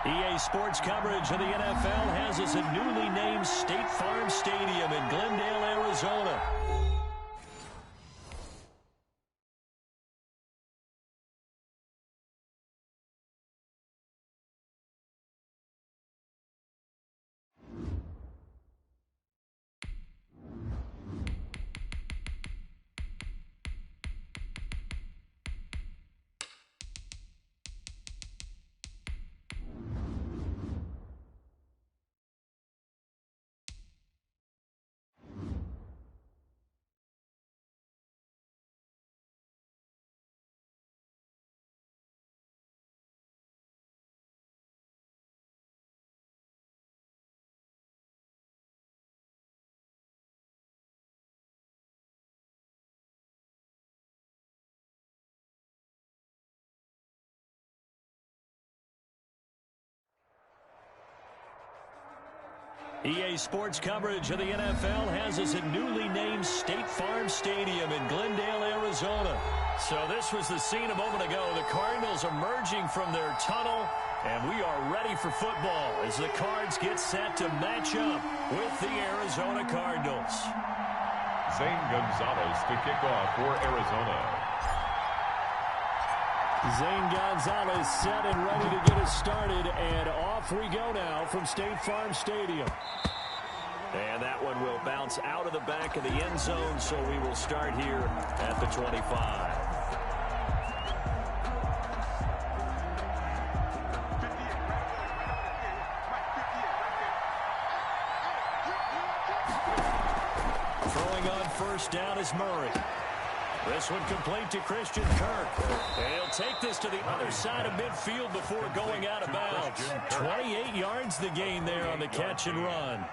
EA Sports coverage of the NFL has us at newly named State Farm Stadium in Glendale, Arizona. EA Sports coverage of the NFL has us at newly named State Farm Stadium in Glendale, Arizona. So this was the scene a moment ago. The Cardinals emerging from their tunnel, and we are ready for football as the Cards get set to match up with the Arizona Cardinals. Zane Gonzalez to kick off for Arizona. Zane Gonzalez set and ready to get us started, and off we go now from State Farm Stadium. And that one will bounce out of the back of the end zone, so we will start here at the 25. Throwing on first down is Murray. This one complete to Christian Kirk. And he'll take this to the other side of midfield before going out of bounds. 28 yards the gain there on the catch and run.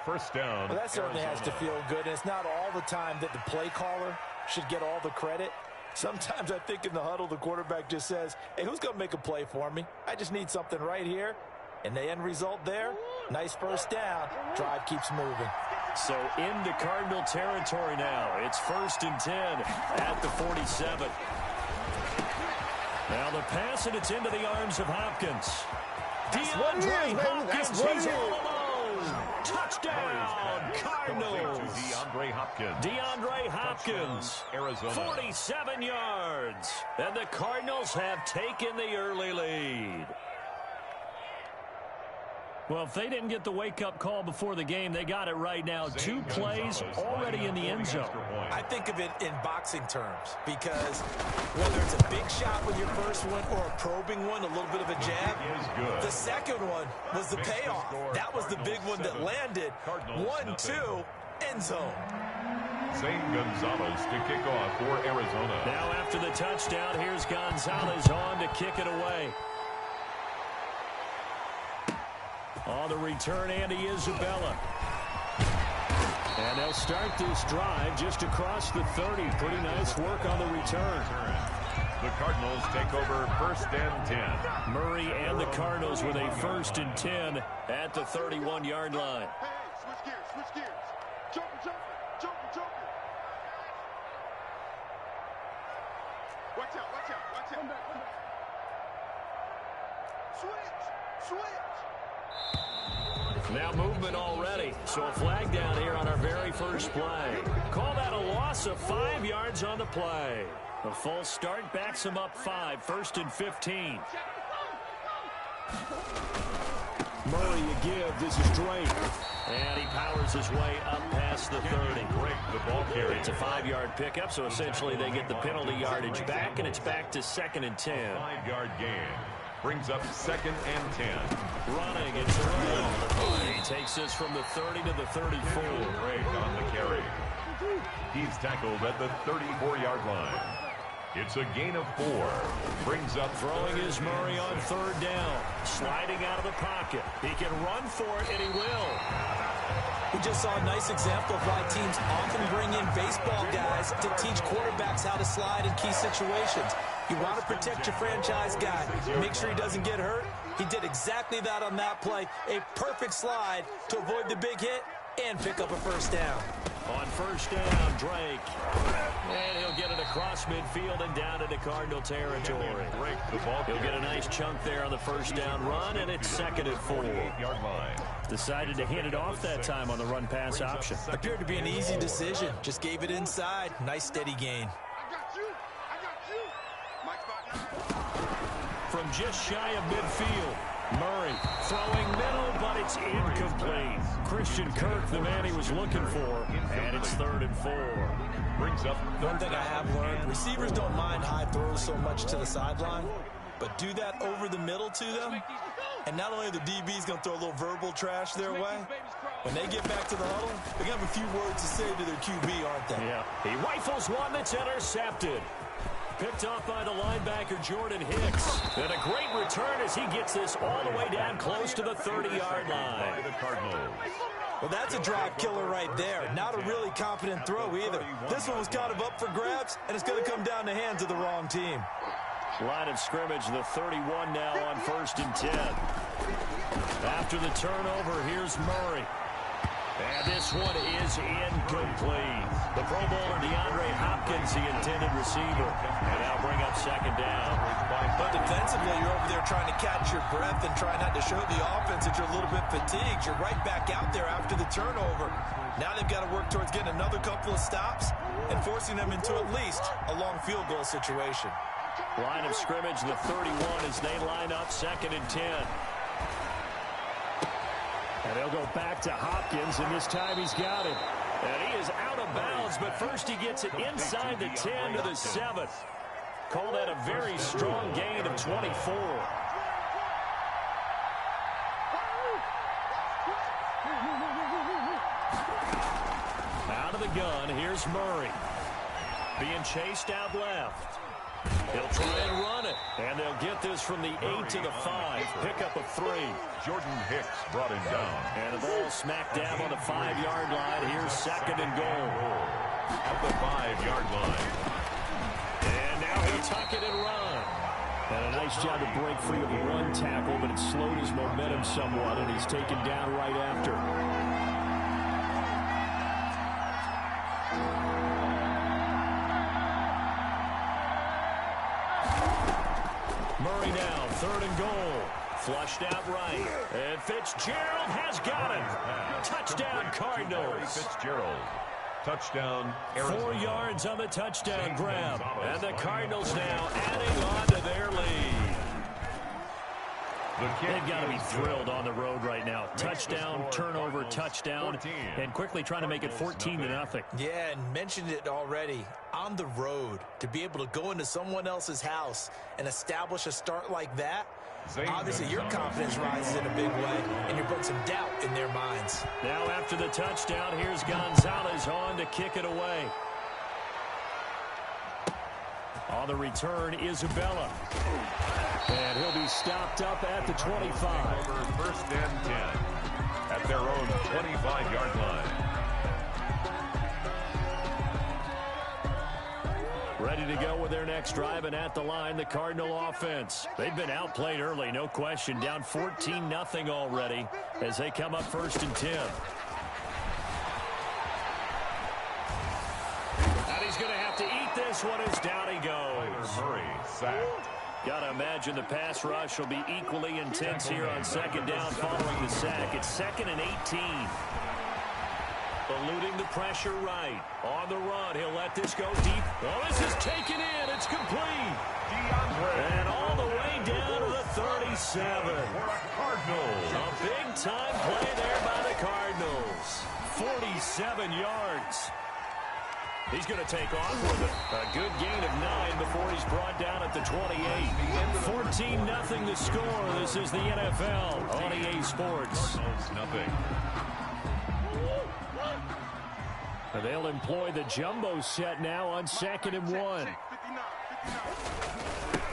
First down. Well, that certainly has to feel good. And it's not all the time that the play caller should get all the credit. Sometimes I think in the huddle, the quarterback just says, hey, who's going to make a play for me? I just need something right here. And the end result there, nice first down. Drive keeps moving. So into Cardinal territory now. It's 1st and 10 at the 47. Now the pass, and it's into the arms of Hopkins. DeAndre Hopkins, he's all alone. Touchdown, Cardinals. DeAndre Hopkins. DeAndre Hopkins, Arizona. 47 yards. And the Cardinals have taken the early lead. Well, if they didn't get the wake-up call before the game, they got it right now. 2 plays already in the end zone. I think of it in boxing terms because whether it's a big shot with your first one or a probing one, a little bit of a jab, the second one was the payoff. That was the big one that landed. 1-2, end zone. Zane Gonzalez to kick off for Arizona. Now after the touchdown, here's Gonzalez on to kick it away. On the return, Andy Isabella. And they'll start this drive just across the 30. Pretty nice work on the return. The Cardinals take over 1st and 10. Murray and the Cardinals with a 1st and 10 at the 31-yard line. Hey, switch gears, switch gears. Joker. Watch out. Come back. Switch. Now movement already. So a flag down here on our very first play. Call that a loss of 5 yards on the play. A false start backs him up 5. 1st and 15. Murray a give. This is Drake. And he powers his way up past the 30. Break the ball carrier. It's a 5-yard pickup, so essentially they get the penalty yardage back, and it's back to 2nd and 10. 5-yard gain. Brings up 2nd and 10. Running, it's Ray. He takes this from the 30 to the 34. Break on the carry. He's tackled at the 34-yard line. It's a gain of 4. Brings up throwing is Murray on 3rd down. Sliding out of the pocket. He can run for it, and he will. We just saw a nice example of why teams often bring in baseball guys to teach quarterbacks how to slide in key situations. You want to protect your franchise guy. Make sure he doesn't get hurt. He did exactly that on that play. A perfect slide to avoid the big hit and pick up a 1st down. On 1st down, Drake. And he'll get it across midfield and down into Cardinal territory. He'll get a nice chunk there on the first down run, and it's 2nd and 4. Decided to hand it off that time on the run-pass option. Appeared to be an easy decision. Just gave it inside. Nice steady gain. From just shy of midfield, Murray throwing middle, but it's incomplete. Christian Kirk, the man he was looking for, and it's 3rd and 4. Brings up One thing I have learned, receivers don't mind high throws so much to the sideline, but do that over the middle to them, and not only the DB's going to throw a little verbal trash their way, when they get back to the huddle, they're going to have a few words to say to their QB, aren't they? Yeah, he rifles one that's intercepted. Picked off by the linebacker, Jordan Hicks. And a great return as he gets this all the way down close to the 30-yard line. Well, that's a drive killer right there. Not a really competent throw either. This one was kind of up for grabs, and it's going to come down the hands of the wrong team. Line of scrimmage, the 31 now on 1st and 10. After the turnover, here's Murray. And this one is incomplete. The Pro Bowler DeAndre Hopkins, the intended receiver. And now bring up 2nd down. But defensively, you're over there trying to catch your breath and try not to show the offense that you're a little bit fatigued. You're right back out there after the turnover. Now they've got to work towards getting another couple of stops and forcing them into at least a long field goal situation. Line of scrimmage, the 31 as they line up 2nd and 10. And they'll go back to Hopkins, and this time he's got it. And he is out of bounds, but first he gets it inside the 10 to the 7. Call that a very strong gain of 24. Out of the gun, here's Murray. Being chased out left. He'll try and run it, and they'll get this from the 8 to the 5. Pickup of 3. Jordan Hicks brought him down. And the ball smack dab on the 5-yard line. Here's 2nd and goal. At the 5-yard line. And now he'll tuck it and run. And a nice job to break free of a run tackle, but it slowed his momentum somewhat, and he's taken down right after. Murray now, 3rd and goal. Flushed out right. And Fitzgerald has got it. Touchdown, Cardinals. Fitzgerald. Touchdown, Arizona. 4 yards on the touchdown grab. And the Cardinals now adding on to their lead. They've got to be thrilled on the road right now. Touchdown, turnover, touchdown, and quickly trying to make it 14-0. Yeah, and mentioned it already. On the road, to be able to go into someone else's house and establish a start like that, obviously your confidence rises in a big way, and you're putting some doubt in their minds. Now after the touchdown, here's Gonzalez on to kick it away. On the return, Isabella. And he'll be stopped up at the 25. 1st and 10 at their own 25-yard line. Ready to go with their next drive, and at the line, the Cardinal offense. They've been outplayed early, no question. Down 14-0 already as they come up 1st and 10. And he's going to have to eat this one as down he goes. Murray sacked. Got to imagine the pass rush will be equally intense here on 2nd down following the sack. It's 2nd and 18. Eluding the pressure right. On the run, he'll let this go deep. Oh, this is taken in. It's complete. And all the way down to the 37. Cardinals. A big-time play there by the Cardinals. 47 yards. He's going to take off with it. A good gain of 9 before he's brought down at the 28. 14-0 the score. This is the NFL on EA Sports. Nothing. They'll employ the jumbo set now on 2nd and 1.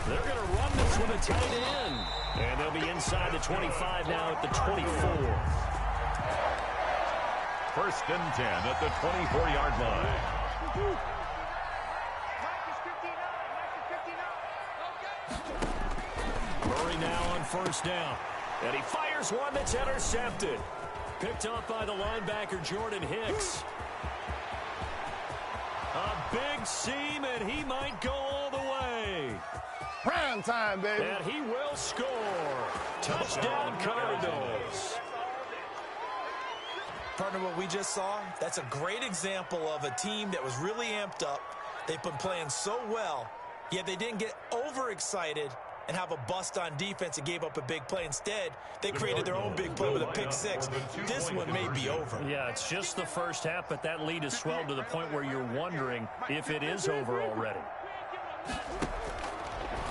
They're going to run this with a tight end. And they'll be inside the 25 now at the 24. 1st and 10 at the 24-yard line. Murray now on 1st down. And he fires one that's intercepted. Picked off by the linebacker, Jordan Hicks. A big seam, and he might go all the way. Prime time, baby. And he will score. Touchdown, Cardinals. Partner, what we just saw, that's a great example of a team that was really amped up. They've been playing so well, yet they didn't get overexcited and have a bust on defense and gave up a big play. Instead, they created their own big play with a pick six. This one may be over. Yeah, it's just the first half, but that lead has swelled to the point where you're wondering if it is over already.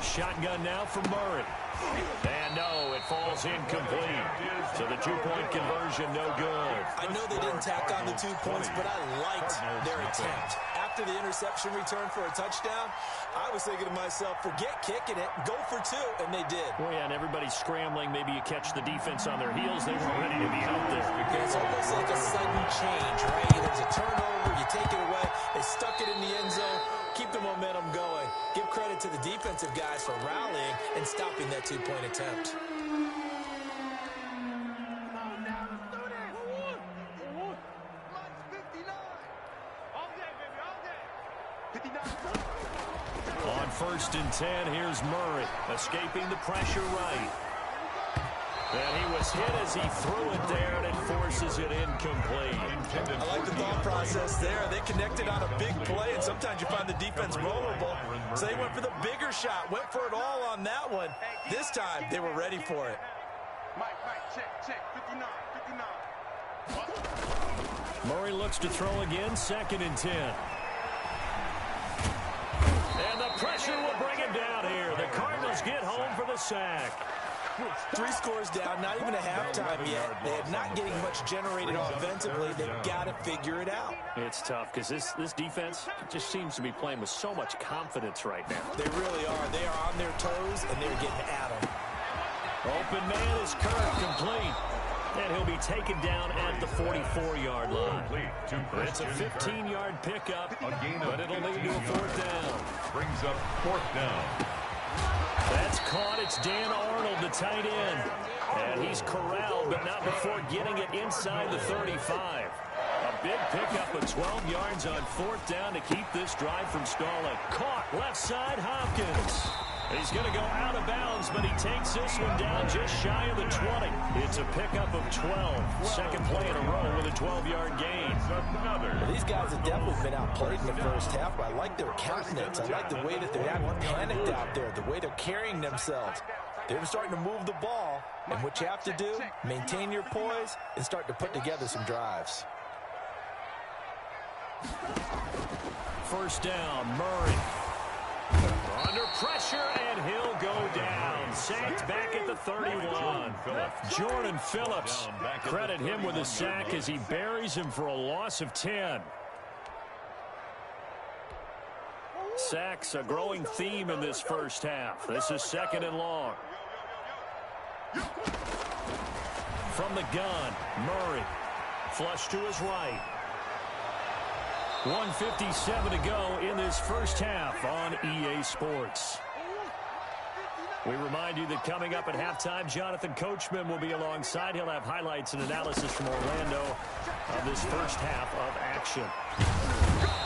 Shotgun now for Murray. And no, it falls incomplete. So the two-point conversion, no good. I know they didn't tack on the 2 points, but I liked their attempt. After the interception return for a touchdown, I was thinking to myself, forget kicking it, go for two, and they did. Well, yeah, and everybody's scrambling. Maybe you catch the defense on their heels. They weren't ready to be out there. It's almost like a sudden change, right? There's a turnover, you take it away, they stuck it in the end zone. Keep the momentum going. Give credit to the defensive guys for rallying and stopping that two-point attempt. On 1st and 10, here's Murray, escaping the pressure right. And he was hit as he threw it there, and it forces it incomplete. I like the thought process there. They connected on a big play, and sometimes you find the defense vulnerable. So they went for the bigger shot, went for it all on that one. This time, they were ready for it. Mike, check, 59. Murray looks to throw again, 2nd and 10. And the pressure will bring him down here. The Cardinals get home for the sack. 3 scores down, not even a halftime yet. They're not getting much generated offensively. They've got to figure it out. It's tough because this defense just seems to be playing with so much confidence right now. They really are. They are on their toes, and they're getting at them. Open man is Kirk, complete. And he'll be taken down at the 44-yard line. It's a 15-yard pickup, but it'll lead to a 4th down. Brings up 4th down. That's caught. It's Dan Arnold, the tight end. And he's corralled, but not before getting it inside the 35. A big pickup of 12 yards on 4th down to keep this drive from stalling. Caught left side, Hopkins. He's going to go out of bounds, but he takes this one down just shy of the 20. It's a pickup of 12. Second play in a row with a 12-yard gain. Well, these guys have definitely been outplayed in the first half, but I like their countenance. I like the way that they're not panicked out there, the way they're carrying themselves. They're starting to move the ball, and what you have to do, maintain your poise and start to put together some drives. 1st down, Murray. Under pressure, and he'll go down. Sacked back at the 31. Jordan Phillips, credit him with a sack as he buries him for a loss of 10. Sacks, a growing theme in this first half. This is 2nd and long. From the gun, Murray. Flush to his right. 1:57 to go in this first half on EA Sports. We remind you that coming up at halftime, Jonathan Coachman will be alongside. He'll have highlights and analysis from Orlando of this first half of action.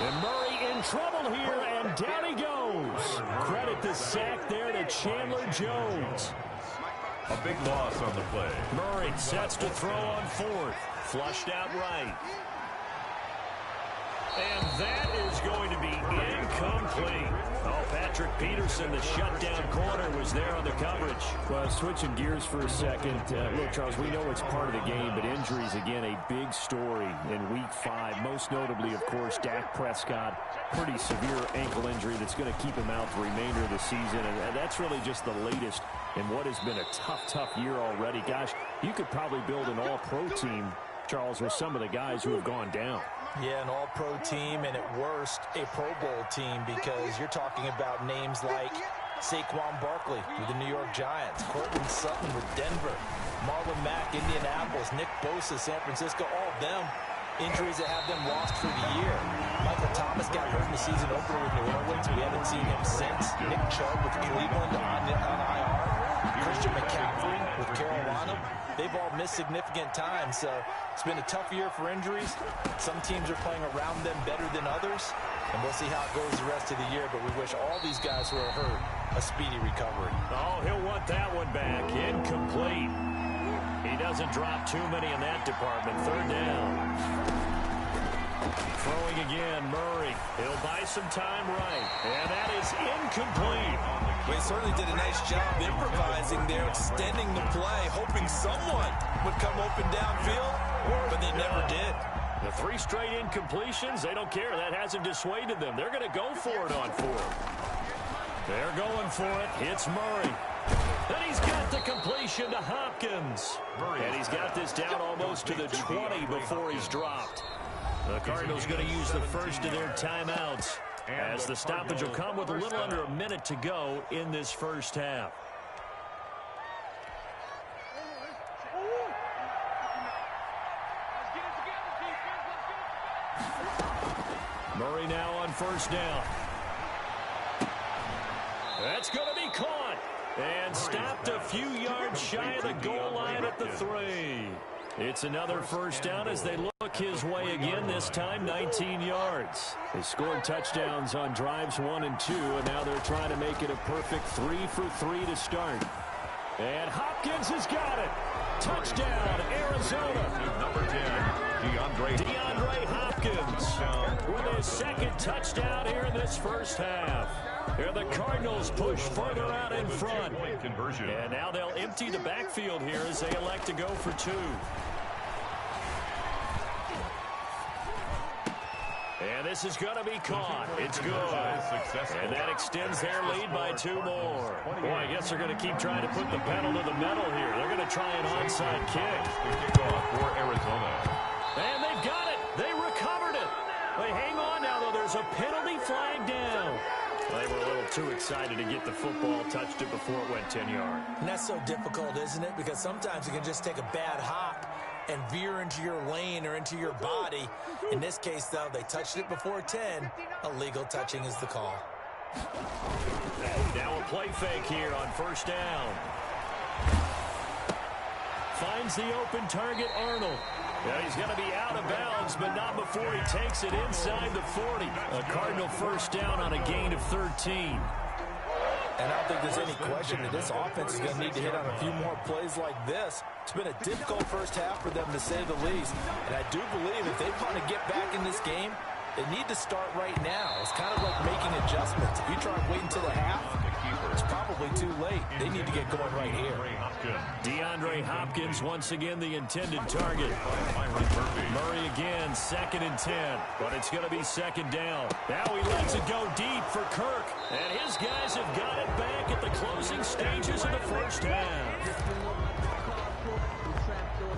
And Murray in trouble here, and down he goes. Credit the sack there to Chandler Jones. A big loss on the play. Murray sets to throw on 4th. Flushed out right. And that is going to be incomplete. Oh, Patrick Peterson, the shutdown corner, was there on the coverage. Well, switching gears for a second. Look, Charles, we know it's part of the game, but injuries, again, a big story in Week 5. Most notably, of course, Dak Prescott. Pretty severe ankle injury that's going to keep him out the remainder of the season. And that's really just the latest in what has been a tough year already. Gosh, you could probably build an all-pro team, Charles, with some of the guys who have gone down. Yeah, an all-pro team, and at worst, a Pro Bowl team, because you're talking about names like Saquon Barkley with the New York Giants, Cortland Sutton with Denver, Marlon Mack, Indianapolis, Nick Bosa, San Francisco, all of them injuries that have them lost for the year. Michael Thomas got hurt in the season opener with New Orleans. We haven't seen him since. Nick Chubb with Cleveland on IR. Christian McCaffrey with Carolina. They've all missed significant time, so it's been a tough year for injuries. Some teams are playing around them better than others. And we'll see how it goes the rest of the year, but we wish all these guys who are hurt a speedy recovery. Oh, he'll want that one back. Incomplete. He doesn't drop too many in that department. Third down. Throwing again, Murray. He'll buy some time right. And that is incomplete. Well, he certainly did a nice job improvising there, extending the play, hoping someone would come open downfield, but they never did. The 3 straight incompletions, they don't care. That hasn't dissuaded them. They're going to go for it on 4th. They're going for it. It's Murray. And he's got the completion to Hopkins. And he's got this down almost to the 20 before he's dropped. The Cardinals going to use the first of their timeouts, as the stoppage will come with a little under a minute to go in this first half. Murray now on first down. That's going to be caught and stopped a few yards shy of the goal line at the 3. It's another first down as they look his way again, this time 19 yards. They scored touchdowns on drives 1 and 2, and now they're trying to make it a perfect 3 for 3 to start. And Hopkins has got it. Touchdown, Arizona. Number 10, DeAndre Hopkins with his second touchdown here in this first half. Here the Cardinals push further out in front. And now they'll empty the backfield here as they elect to go for 2. And this is going to be caught. It's good. And that extends their lead by 2 more. Boy, I guess they're going to keep trying to put the pedal to the metal here. They're going to try an onside kick. For Arizona. And they've got it. They recovered it. But hang on now, though. There's a penalty flag down. They were a little too excited to get the football, touched it before it went 10 yards. And that's so difficult, isn't it? Because sometimes you can just take a bad hop and veer into your lane or into your body. In this case, though, they touched it before 10. Illegal touching is the call. Now a play fake here on first down. Finds the open target, Arnold. Yeah, he's going to be out of bounds, but not before he takes it inside the 40. A Cardinal first down on a gain of 13. And I don't think there's any question that this offense is going to need to hit on a few more plays like this. It's been a difficult first half for them, to say the least. And I do believe if they want to get back in this game, they need to start right now. It's kind of like making adjustments. If you try and wait until the half, it's probably too late. They need to get going right here. DeAndre Hopkins once again the intended target. Murray again, 2nd and 10. But it's going to be second down. Now he lets it go deep for Kirk. And his guys have got it back at the closing stages of the first half.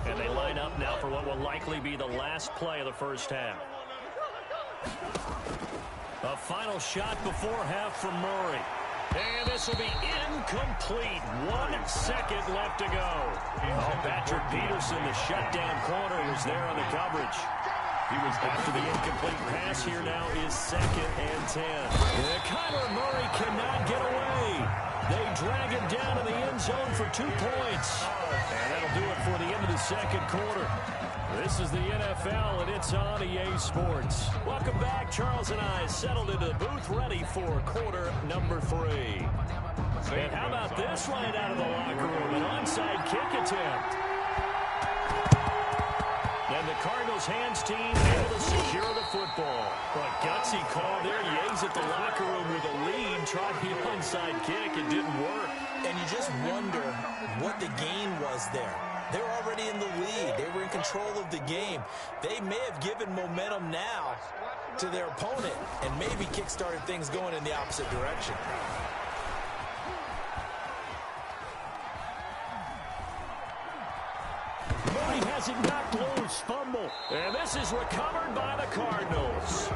And they line up now for what will likely be the last play of the first half. A final shot before half from Murray. And this will be incomplete. 1 second left to go. Oh, Patrick Peterson, the shutdown corner, was there on the coverage. He was after the incomplete pass. Here now is 2nd and 10. Kyler Murray cannot get away. They drag him down to the end zone for 2 points. And that'll do it for the end of the second quarter. This is the NFL, and it's on EA Sports. Welcome back. Charles and I settled into the booth, ready for quarter number 3. And how about this right out of the locker room? An onside kick attempt. And the Cardinals' hands team able to secure the football. But gutsy call there. Yates at the locker room with a lead. Tried the onside kick. It didn't work. And you just wonder what the gain was there. They're already in the lead. They were in control of the game. They may have given momentum now to their opponent and maybe kick-started things going in the opposite direction. Murray has it knocked loose. Fumble. And this is recovered by the Cardinals.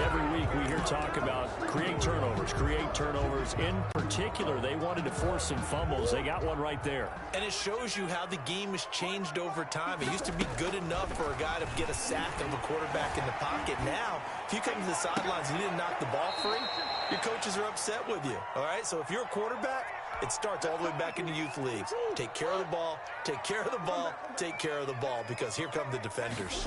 Every week we hear talk about create turnovers. In particular, they wanted to force some fumbles. They got one right there. And it shows you how the game has changed over time. It used to be good enough for a guy to get a sack of a quarterback in the pocket. Now, if you come to the sidelines and you didn't knock the ball free, your coaches are upset with you. All right? So if you're a quarterback, it starts all the way back in the youth leagues. Take care of the ball, take care of the ball, take care of the ball, because here come the defenders.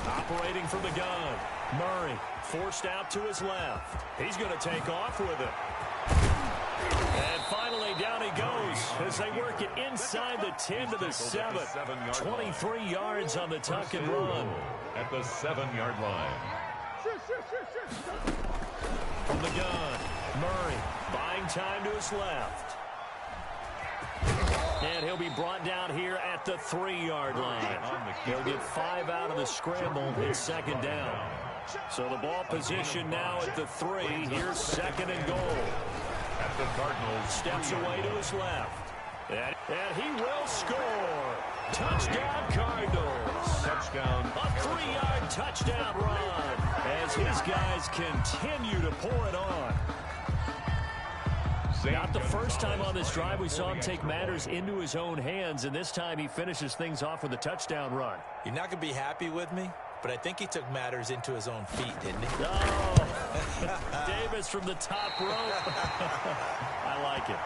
Operating from the gun. Murray forced out to his left. He's going to take off with it. And finally, down he goes as they work it inside the 10 to the 7. 23 yards on the tuck and run. At the 7-yard line. From the gun, Murray buying time to his left. And he'll be brought down here at the 3-yard line. He'll get 5 out of the scramble. It's second down. So the ball position now at the 3. Here's second and goal. At the Cardinals. Steps away to his left. And he will score. Touchdown, Cardinals. Touchdown. A 3-yard touchdown run as his guys continue to pour it on. Not the first time on this drive we saw him take matters into his own hands, and this time he finishes things off with a touchdown run. You're not going to be happy with me, but I think he took matters into his own feet, didn't he? Oh, Davis from the top rope. I like it.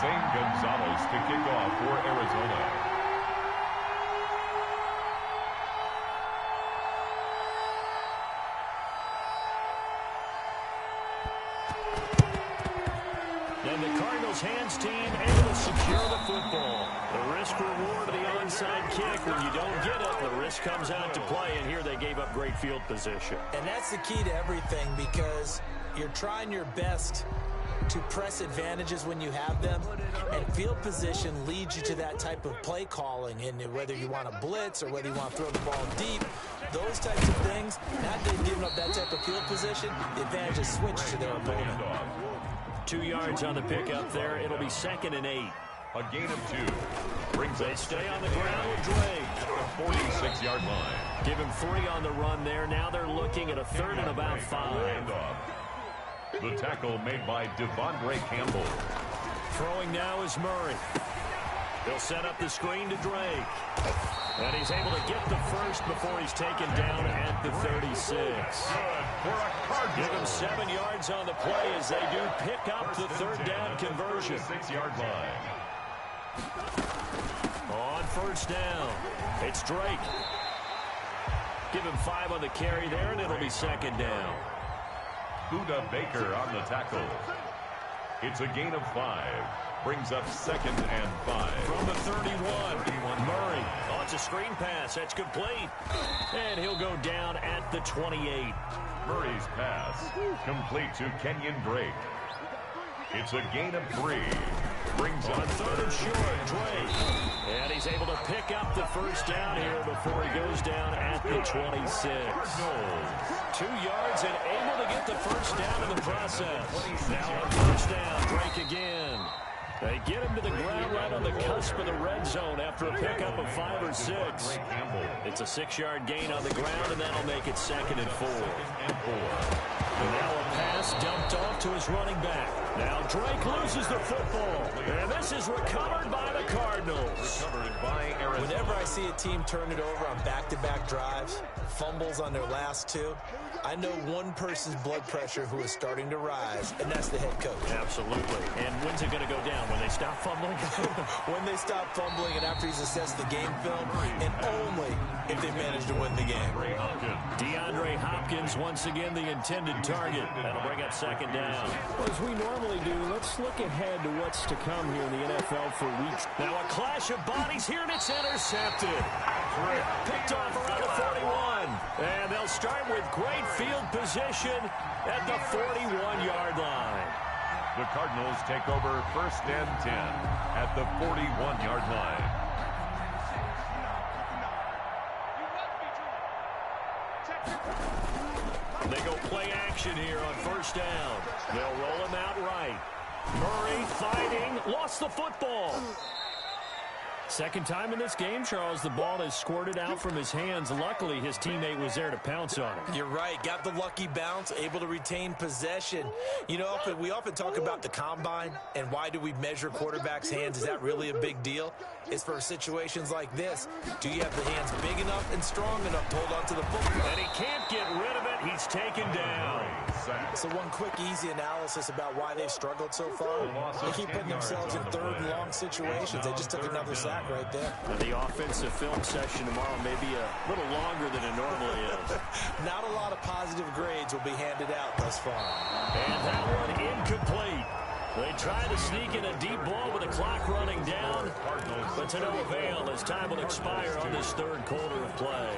Zane Gonzalez to kick off for Arizona. And the Cardinals hands team able to secure the football. The risk reward of the onside kick. When you don't get it, the risk comes out to play, and here they gave up great field position. And that's the key to everything, because you're trying your best to press advantages when you have them, and field position leads you to that type of play calling. And whether you want to blitz or whether you want to throw the ball deep, those types of things, not they've given up that type of field position, the advantage is switched to their opponent. 2 yards on the pickup there. It'll be second and 8. A gain of 2. Brings They stay on the ground with Drake. At the 46-yard line. Give him 3 on the run there. Now they're looking at a third and about 5. Handoff. The tackle made by Devondre Campbell. Throwing now is Murray. They'll set up the screen to Drake. And he's able to get the first before he's taken down at the 36. Give him 7 yards on the play as they do pick up the third down conversion. 6-yard line. On first down, it's Drake. Give him 5 on the carry there, and it'll be second down. Buda Baker on the tackle. It's a gain of 5. Brings up second and 5. From the 31, Murray. Oh, it's a screen pass. That's complete. And he'll go down at the 28. Murray's pass complete to Kenyon Drake. It's a gain of 3. Brings on up third and short, Drake. And he's able to pick up the first down here before he goes down at the 26. 2 yards and able to get the first down in the process. Now on first down, Drake again. They get him to the ground right on the cusp of the red zone after a pickup of 5 or 6. It's a 6-yard gain on the ground, and that'll make it second and 4. And now a pass dumped off to his running back. Now Drake loses the football. And this is recovered by the Cardinals. Recovered by Arizona. Whenever I see a team turn it over on back-to-back drives, fumbles on their last 2, I know one person's blood pressure who is starting to rise, and that's the head coach. Absolutely. And when's it going to go down? When they stop fumbling? When they stop fumbling and after he's assessed the game film, and only if they manage to win the game. DeAndre Hopkins, once again, the intended target. That'll bring up second down. Well, as we normally do, let's look ahead to what's to come here in the NFL for weeks. Now a clash of bodies here, and it's intercepted. Picked off around the 41. And they'll start with great field position at the 41-yard line. The Cardinals take over first and 10 at the 41-yard line. They go play action here on first down. They'll roll him out right. Murray fighting, lost the football. Second time in this game, Charles, the ball has squirted out from his hands. Luckily, his teammate was there to pounce on him. You're right. Got the lucky bounce, able to retain possession. You know, we often talk about the combine and why do we measure quarterbacks' hands. Is that really a big deal? It's for situations like this. Do you have the hands big enough and strong enough to hold on to the football? And he can't get rid of it. He's taken down. So one quick, easy analysis about why they've struggled so far. They keep putting themselves in third and long situations. They just took another sack right there. The offensive film session tomorrow may be a little longer than it normally is. Not a lot of positive grades will be handed out thus far. And that one incomplete. They try to sneak in a deep ball with the clock running down, but to no avail as time will expire on this third quarter of play.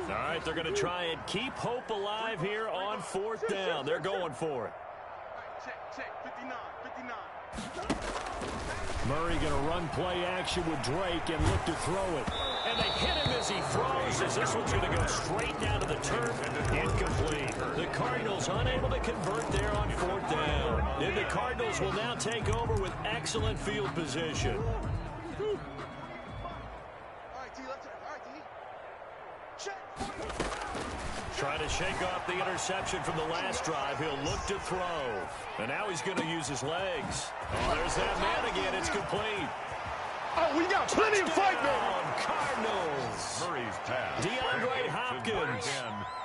All right, they're going to try and keep hope alive here on fourth down. They're going for it. Check, 59. Murray going to run play action with Drake and look to throw it. And they hit him as he throws, as this one's going to go straight down to the turf. Incomplete. The Cardinals unable to convert there on fourth down. And the Cardinals will now take over with excellent field position. Trying to shake off the interception from the last drive. He'll look to throw. And now he's going to use his legs. Oh, there's that man again. It's complete. Oh, we got plenty of fight, man. Cardinals. Murray's pass. DeAndre Hopkins,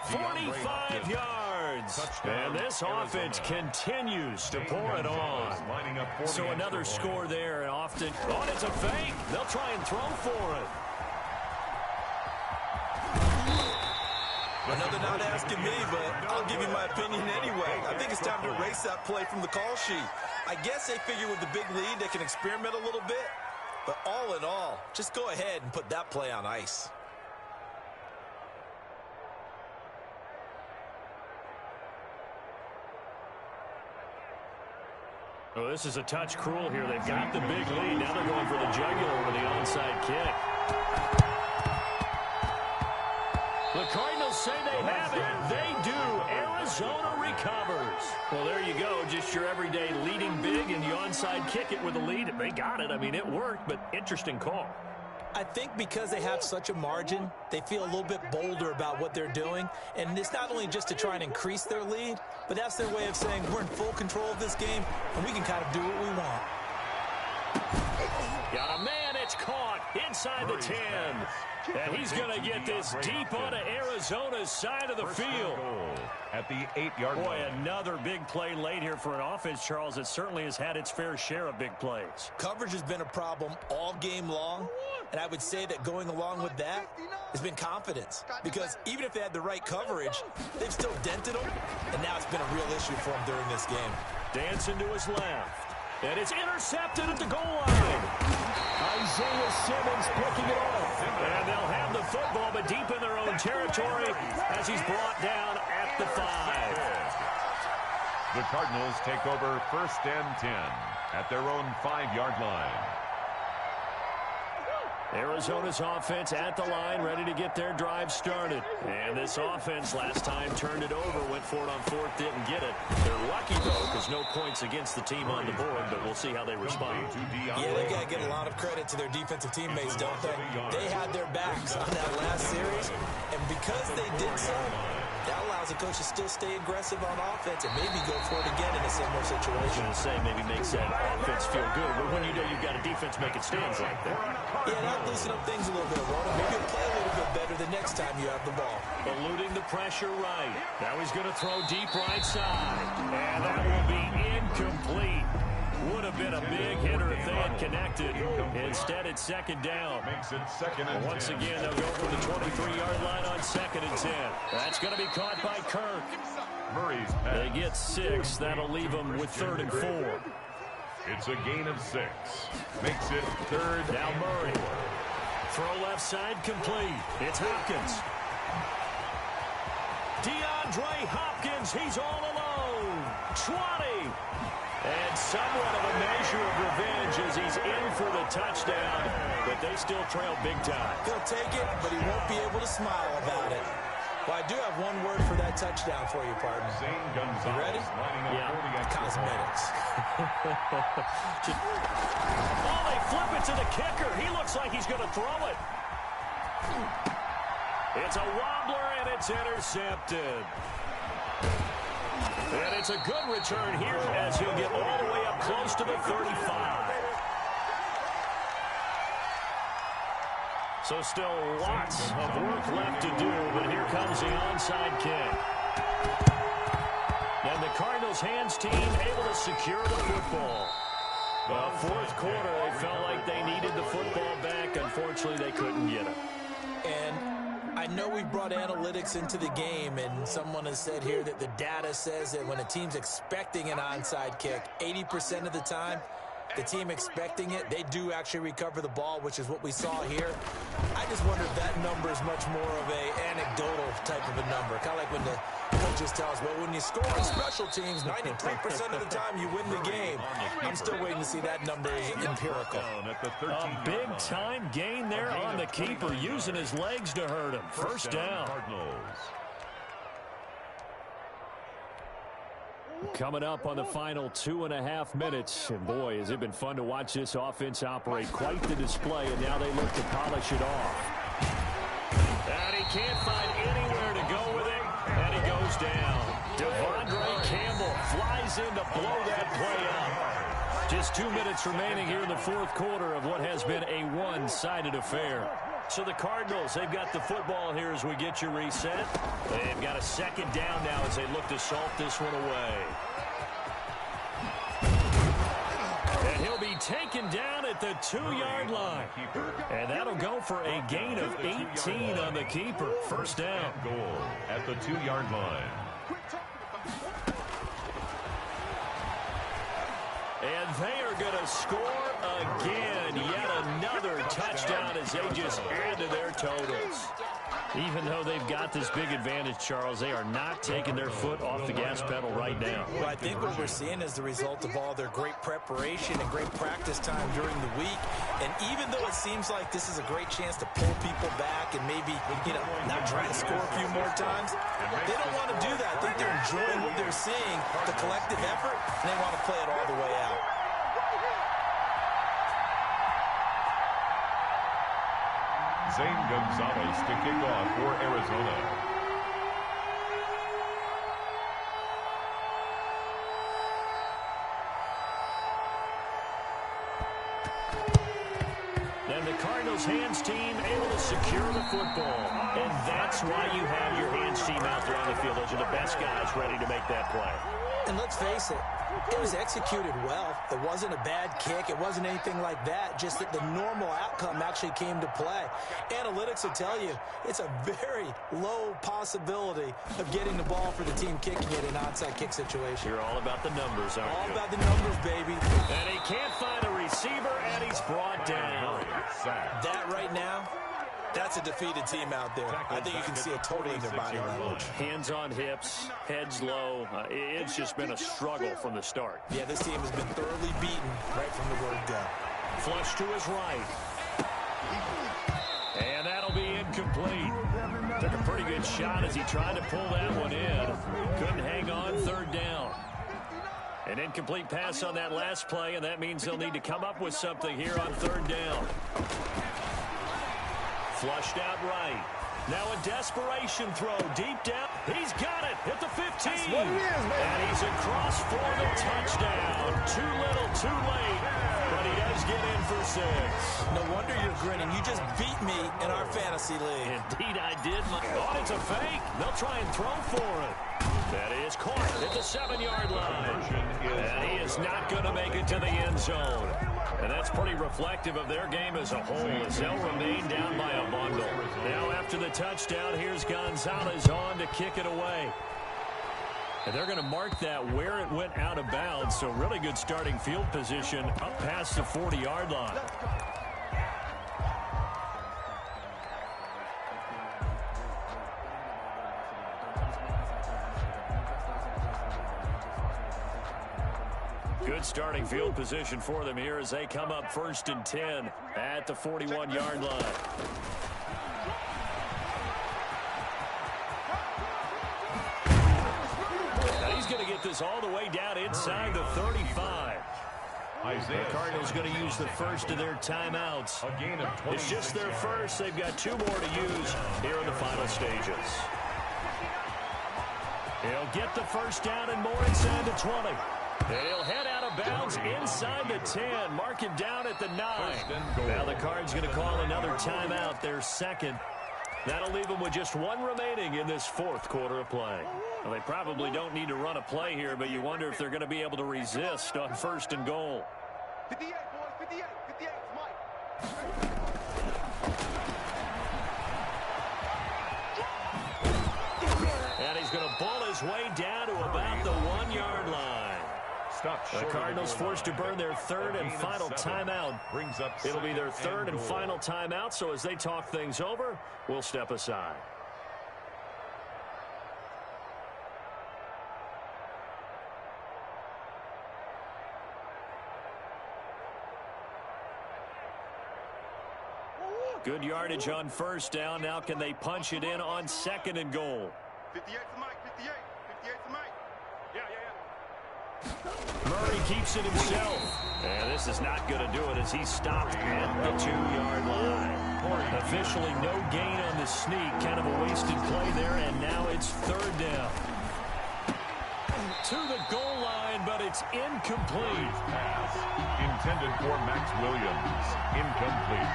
45 yards. And this offense continues to pour it on. So another score there, and often, oh, it's a fake. They'll try and throw for it. Another not asking me, but I'll give you my opinion anyway. I think it's time to erase that play from the call sheet. I guess they figure with the big lead they can experiment a little bit. But all in all, just go ahead and put that play on ice. Oh, this is a touch cruel here. They've got the big lead. Now they're going for the jugular with the onside kick. The Cardinals say they have it. They do. Arizona recovers. Well, there you go. Just your everyday leading big, and you onside kick it with a lead. They got it. I mean, it worked, but interesting call. I think because they have such a margin, they feel a little bit bolder about what they're doing. And it's not only just to try and increase their lead, but that's their way of saying we're in full control of this game, and we can kind of do what we want. Got a man. It's caught inside the 10. And he's going to get this deep onto Arizona's side of the field. At the 8-yard line. Boy, another big play late here for an offense, Charles, that certainly has had its fair share of big plays. Coverage has been a problem all game long, and I would say that going along with that has been confidence. Because even if they had the right coverage, they've still dented them, and now it's been a real issue for them during this game. Dancing to his left. And it's intercepted at the goal line. Isaiah Simmons picking it off. And they'll have the football, but deep in their own territory as he's brought down at the 5. The Cardinals take over 1st and 10 at their own 5-yard line. Arizona's offense at the line, ready to get their drive started. And this offense last time turned it over, went for it on fourth, didn't get it. They're lucky, though, because no points against the team on the board, but we'll see how they respond. Yeah, they got to get a lot of credit to their defensive teammates, don't they? They had their backs on that last series, and because they did so, that allows the coach to still stay aggressive on offense and maybe go for it again in a similar situation. I was going to say, maybe makes that offense feel good, but when you know you've got a defense making stands like that. Yeah, that loosen up things a little bit, Rona. Maybe you'll play a little bit better the next time you have the ball. Eluding the pressure right. Now he's going to throw deep right side. And that will be incomplete. Would have been a big hitter if they had connected. Instead, it's second down. Makes it 2nd and 10. Once again, they'll go for the 23-yard line on 2nd and 10. That's going to be caught by Kirk. Murray's pass. They get 6. That'll leave them with 3rd and 4. It's a gain of 6. Makes it 3rd. Now Murray. Throw left side complete. It's Hopkins. DeAndre Hopkins, he's all alone. 20. And somewhat of a measure of revenge as he's in for the touchdown. But they still trail big time. He'll take it, but he won't be able to smile about it. Well, I do have one word for that touchdown for you, partner. You ready? Yeah. Cosmetics. Oh, they flip it to the kicker. He looks like he's going to throw it. It's a wobbler, and it's intercepted. And it's a good return here as he'll get all the way up close to the 35. So still lots of work left to do, but here comes the onside kick. And the Cardinals' hands team able to secure the football. Well, fourth quarter, they felt like they needed the football back. Unfortunately, they couldn't get it. And I know we brought analytics into the game, and someone has said here that the data says that when a team's expecting an onside kick, 80% of the time, the team expecting it, they do actually recover the ball, which is what we saw here. I just wonder if that number is much more of a anecdotal type of a number. Kind of like when the coaches tell us, well, when you score on special teams, 93% of the time you win the game. I'm still waiting to see that number is empirical. A big-time gain there on the keeper, using his legs to hurt him. First down. Coming up on the final 2.5 minutes. And boy, has it been fun to watch this offense operate. Quite the display, and now they look to polish it off. And he can't find anywhere to go with it, and he goes down. Devondre Campbell flies in to blow that play up. Just 2 minutes remaining here in the fourth quarter of what has been a one-sided affair. So the Cardinals, they've got the football here as we get you reset. They've got a second down now as they look to salt this one away. And he'll be taken down at the 2-yard line. And that'll go for a gain of 18 on the keeper. First down. Goal at the 2-yard line. And they are going to score again. Yet another touchdown as they just add to their totals. Even though they've got this big advantage, Charles, they are not taking their foot off the gas pedal right now. Well, I think what we're seeing is the result of all their great preparation and great practice time during the week. And even though it seems like this is a great chance to pull people back and maybe, not try to score a few more times, they don't want to do that. I think they're enjoying what they're seeing, the collective effort, and they want to play it all the way out. Zane Gonzalez to kick off for Arizona. And the Cardinals' hands team able to secure the football. And that's why you have your hands team out there on the field. Those are the best guys ready to make that play. And let's face it, it was executed well. It wasn't a bad kick. It wasn't anything like that. Just that the normal outcome actually came to play. Analytics will tell you it's a very low possibility of getting the ball for the team kicking it in an onside kick situation. You're all about the numbers, aren't you? All about the numbers, baby. And he can't find a receiver, and he's brought down. That right now, that's a defeated team out there. I think you can see it totally in their body language. Hands on hips, heads low. It's just been a struggle from the start. Yeah, this team has been thoroughly beaten right from the word go. Flush to his right. And that'll be incomplete. Took a pretty good shot as he tried to pull that one in. Couldn't hang on, third down. An incomplete pass on that last play, and that means they'll need to come up with something here on third down. Flushed out right. Now a desperation throw deep down. He's got it at the 15. That's what it is, man. And he's across for the touchdown. Too little, too late. But he does get in for 6. No wonder you're grinning. You just beat me in our fantasy league. Indeed I did. Oh, it's a fake. They'll try and throw for it. That is caught at the 7-yard line. And he is not going to make it to the end zone. And that's pretty reflective of their game as a whole as they'll remain down by a bundle. Now after the touchdown, here's Gonzalez on to kick it away. And they're going to mark that where it went out of bounds. So really good starting field position up past the 40-yard line. Good starting field position for them here as they come up 1st and 10 at the 41-yard line. is all the way down inside the 35. The Cardinals going to use the first of their timeouts. It's just their first. They've got 2 more to use here in the final stages. He'll get the first down and more inside the 20. He'll head out of bounds inside the 10. Mark him down at the 9. Now the Cards going to call another timeout, their second. That'll leave them with just 1 remaining in this 4th quarter of play. Well, they probably don't need to run a play here, but you wonder if they're going to be able to resist on 1st and goal. 58, boys, 58, 58, Mike. And he's going to ball his way down to about the 1-yard line. The Cardinals forced to burn their 3rd and final timeout. It'll be their 3rd and final timeout, so as they talk things over, we'll step aside. Good yardage on 1st down. Now can they punch it in on 2nd and goal? 58 for Mike, 58. 58 for Mike. Yeah. Murray keeps it himself. And this is not going to do it as he's stopped at the 2-yard line. Officially no gain on the sneak. Kind of a wasted play there, and now it's 3rd down. To the goal line, but it's incomplete. Pass intended for Max Williams. Incomplete.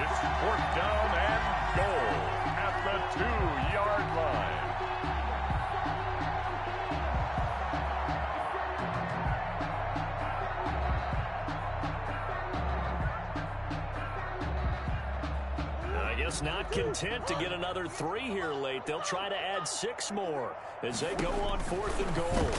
It's 4th down and goal at the 2-yard line. Not content to get another 3 here late. They'll try to add 6 more as they go on 4th and goal.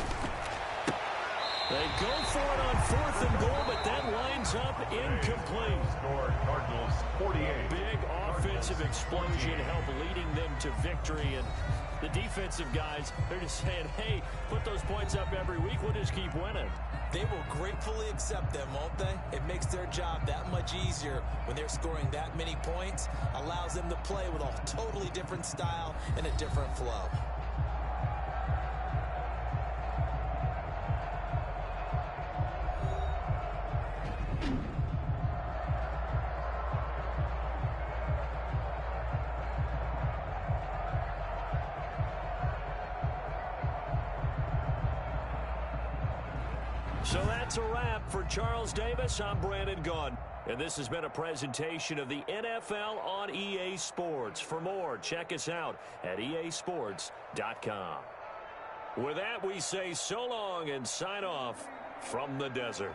They go for it on 4th and goal, but that winds up incomplete. Score Cardinals 48. Big offensive explosion help leading them to victory. And the defensive guys, they're just saying, hey, put those points up every week. We'll just keep winning. They will gratefully accept them, won't they? It makes their job that much easier when they're scoring that many points. Allows them to play with a totally different style and a different flow. So that's a wrap for Charles Davis. I'm Brandon Gunn. And this has been a presentation of the NFL on EA Sports. For more, check us out at easports.com. With that, we say so long and sign off from the desert.